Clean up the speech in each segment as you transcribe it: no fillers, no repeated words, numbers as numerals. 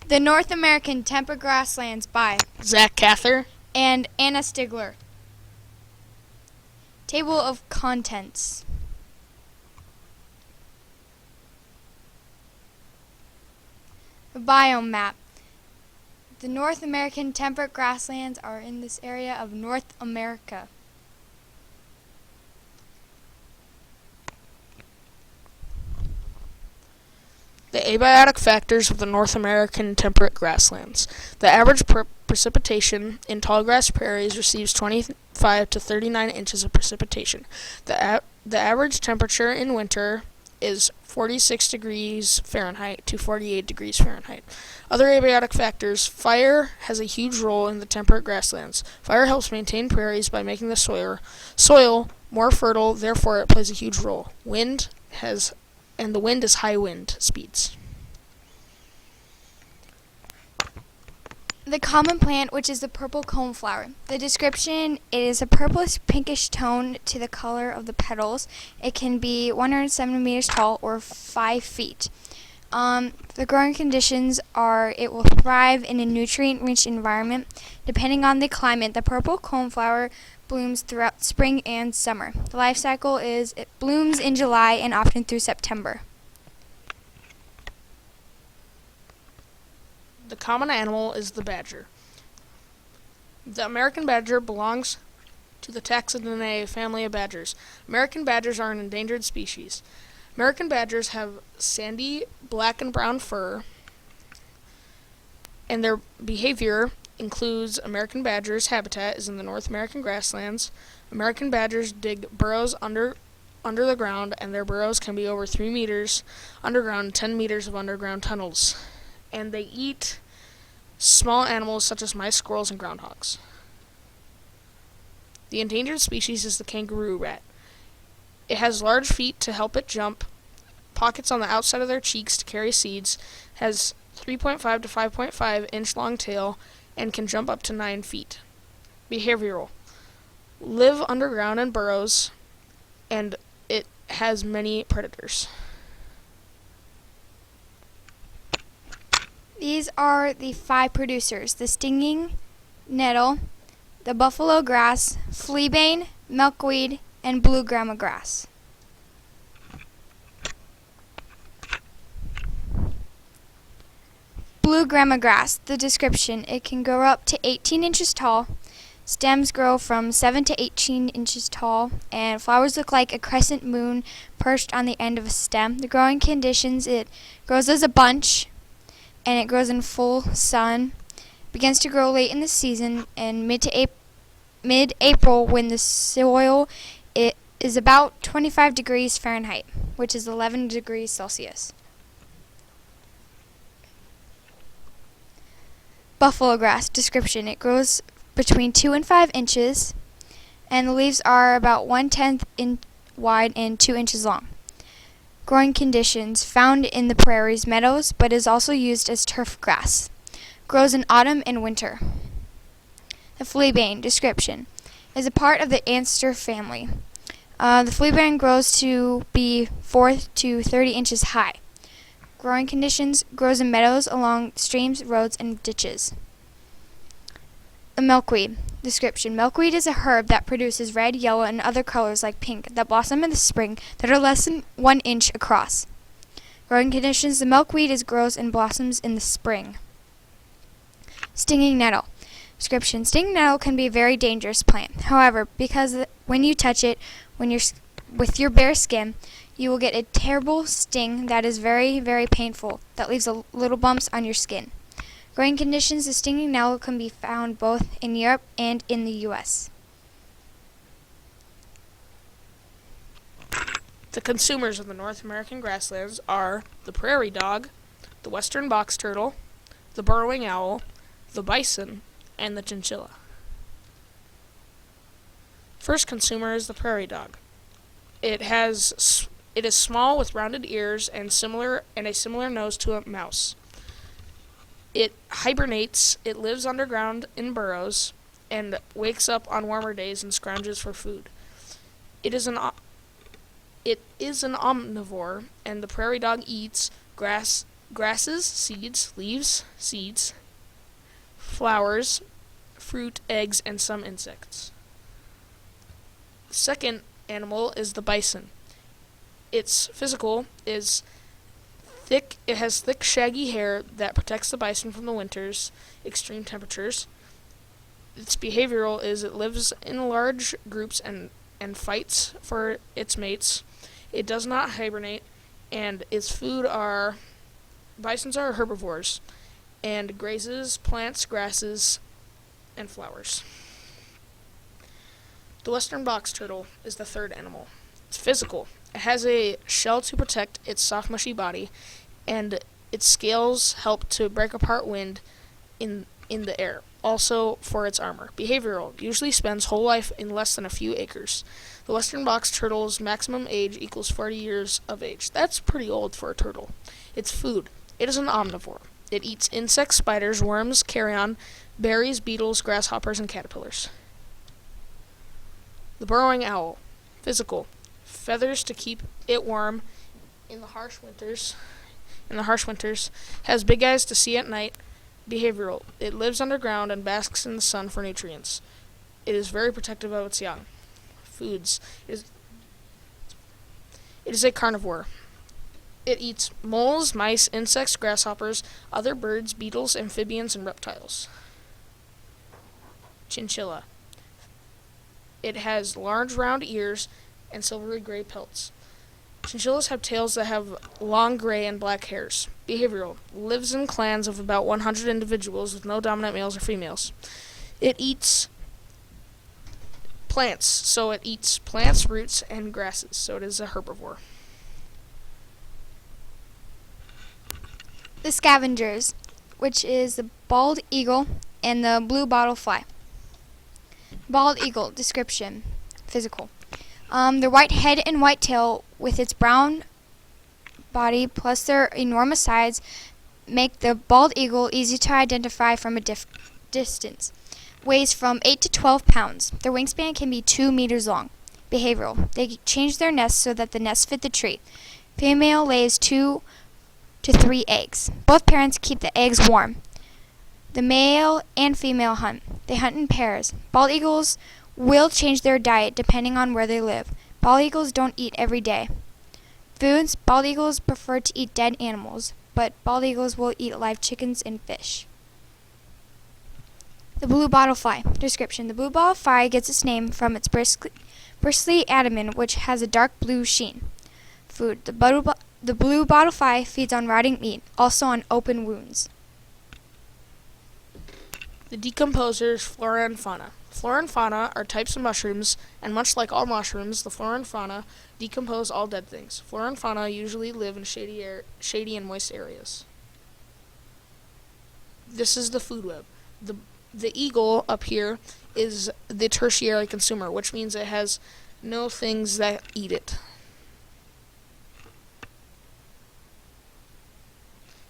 The North American Temperate Grasslands by Cather and Anna Stiegler. Table of Contents. The biome map. The North American temperate grasslands are in this area of North America. The abiotic factors of the North American temperate grasslands. The average precipitation in tallgrass prairies receives 25 to 39 inches of precipitation. The average temperature in winter is 46 degrees Fahrenheit to 48 degrees Fahrenheit. Other abiotic factors. Fire has a huge role in the temperate grasslands. Fire helps maintain prairies by making the soil more fertile, therefore it plays a huge role. The wind is high wind speeds. The common plant, which is the purple coneflower. The description: it is a purplish pinkish tone to the color of the petals. It can be 100 centimeters tall or 5 feet. The growing conditions are it will thrive in a nutrient-rich environment. Depending on the climate, the purple coneflower blooms throughout spring and summer. The life cycle is it blooms in July and often through September. The common animal is the badger. The American badger belongs to the taxonomy family of badgers. American badgers are an endangered species. American badgers have sandy black and brown fur, and their behavior includes American badgers' habitat is in the North American grasslands. American badgers dig burrows under the ground, and their burrows can be over 3 meters underground, 10 meters of underground tunnels. And they eat small animals such as mice, squirrels, and groundhogs. The endangered species is the kangaroo rat. It has large feet to help it jump, pockets on the outside of their cheeks to carry seeds, has 3.5 to 5.5 inch long tail, and can jump up to 9 feet. Behavioral. Live underground in burrows, and it has many predators. These are the 5 producers: the stinging nettle, the buffalo grass, fleabane, milkweed, and blue Grama grass. Blue Grama grass. The description: it can grow up to 18 inches tall. Stems grow from 7 to 18 inches tall, and flowers look like a crescent moon perched on the end of a stem. The growing conditions: it grows as a bunch, and it grows in full sun. Begins to grow late in the season and mid-April when the soil is about 25 degrees Fahrenheit, which is 11 degrees Celsius. Buffalo grass. Description: it grows between 2 and 5 inches, and the leaves are about 1/10 inch wide and 2 inches long. Growing conditions: found in the prairies, meadows, but is also used as turf grass. Grows in autumn and winter. The fleabane. Description: is a part of the aster family. The fleabane grows to be 4 to 30 inches high. Growing conditions: grows in meadows, along streams, roads, and ditches. The milkweed. Description: milkweed is a herb that produces red, yellow, and other colors like pink that blossom in the spring that are less than 1 inch across. Growing conditions: the milkweed grows and blossoms in the spring. Stinging nettle. Description: stinging nettle can be a very dangerous plant. However, because when you touch it with your bare skin, you will get a terrible sting that is very, very painful, that leaves little bumps on your skin. Growing conditions: the stinging nettle can be found both in Europe and in the U.S. The consumers of the North American grasslands are the prairie dog, the western box turtle, the burrowing owl, the bison, and the chinchilla. First consumer is the prairie dog. It is small with rounded ears and a similar nose to a mouse. It hibernates. It lives underground in burrows and wakes up on warmer days and scrounges for food. It is an omnivore, and the prairie dog eats grass grasses, seeds, leaves, seeds, flowers, fruit, eggs, and some insects. The second animal is the bison. Its physical is thick. It has thick, shaggy hair that protects the bison from the winter's extreme temperatures. Its behavioral is it lives in large groups and fights for its mates. It does not hibernate, and its food are bisons are herbivores and grazes plants, grasses, and flowers. The western box turtle is the third animal. It's physical. It has a shell to protect its soft, mushy body, and its scales help to break apart wind in the air. Also for its armor. Behavioral. Usually spends whole life in less than a few acres. The western box turtle's maximum age equals 40 years of age. That's pretty old for a turtle. Its food. It is an omnivore. It eats insects, spiders, worms, carrion, berries, beetles, grasshoppers, and caterpillars. The burrowing owl. Physical. Feathers to keep it warm in the harsh winters. Has big eyes to see at night. Behavioral. It lives underground and basks in the sun for nutrients. It is very protective of its young. Foods. It is a carnivore. It eats moles, mice, insects, grasshoppers, other birds, beetles, amphibians, and reptiles. Chinchilla. It has large round ears and silvery gray pelts. Chinchillas have tails that have long gray and black hairs. Behavioral. Lives in clans of about 100 individuals with no dominant males or females. It eats plants, so it eats plants, roots, and grasses, so it is a herbivore. The scavengers, which is the bald eagle and the bluebottle fly. Bald eagle, description, physical. The white head and white tail with its brown body plus their enormous size make the bald eagle easy to identify from a distance. Weighs from 8 to 12 pounds. Their wingspan can be 2 meters long. Behavioral. They change their nests so that the nests fit the tree. Female lays 2 to 3 eggs. Both parents keep the eggs warm. The male and female hunt. They hunt in pairs. Bald eagles will change their diet depending on where they live. Bald eagles don't eat every day. Foods. Bald eagles prefer to eat dead animals, but bald eagles will eat live chickens and fish. The bluebottle fly. Description. The bluebottle fly gets its name from its bristly abdomen, which has a dark blue sheen. Food. The bluebottle fly feeds on rotting meat, also on open wounds. The decomposers, Flora and Fana. Flora and Fana are types of mushrooms, and much like all mushrooms, the Flora and Fana decompose all dead things. Flora and Fana usually live in shady and moist areas. This is the food web. The eagle up here is the tertiary consumer, which means it has no things that eat it.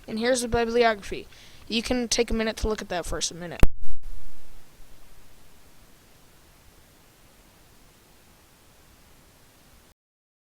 And here's the bibliography. You can take a minute to look at that for a minute.